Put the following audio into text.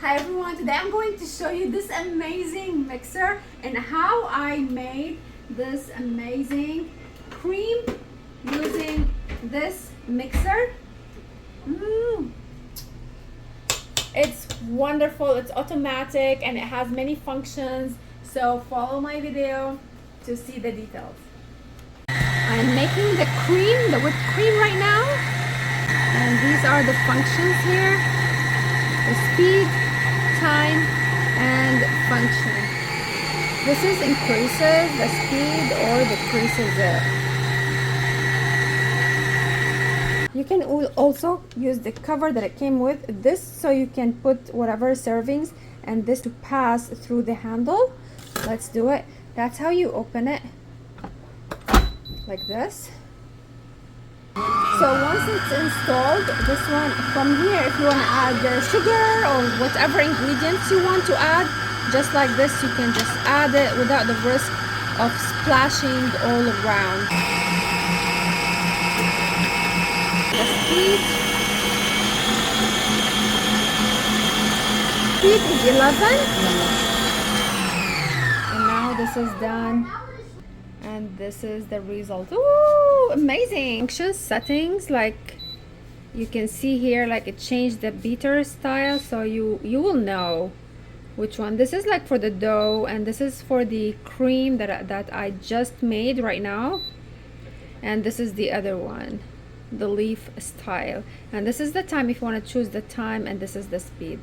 Hi everyone, today I'm going to show you this amazing mixer and how I made this amazing cream using this mixer. It's wonderful, it's automatic and it has many functions, so follow my video to see the details. I'm making the cream, the whipped cream right now, and these are the functions here: the speed, time, and function. This is increases the speed or decreases it. You can also use the cover that it came with, this, so you can put whatever servings, and this to pass through the handle. Let's do it. That's how you open it, like this. So once it's installed, this one from here, if you want to add the sugar or whatever ingredients you want to add, just like this, you can just add it without the risk of splashing all around. The speed is 11, and now this is done. And this is the result. Ooh, amazing. Anxious settings, like you can see here, like it changed the beater style, so you will know which one. This is like for the dough, and this is for the cream that I just made right now, and this is the other one, the leaf style, and this is the time if you want to choose the time, and this is the speed.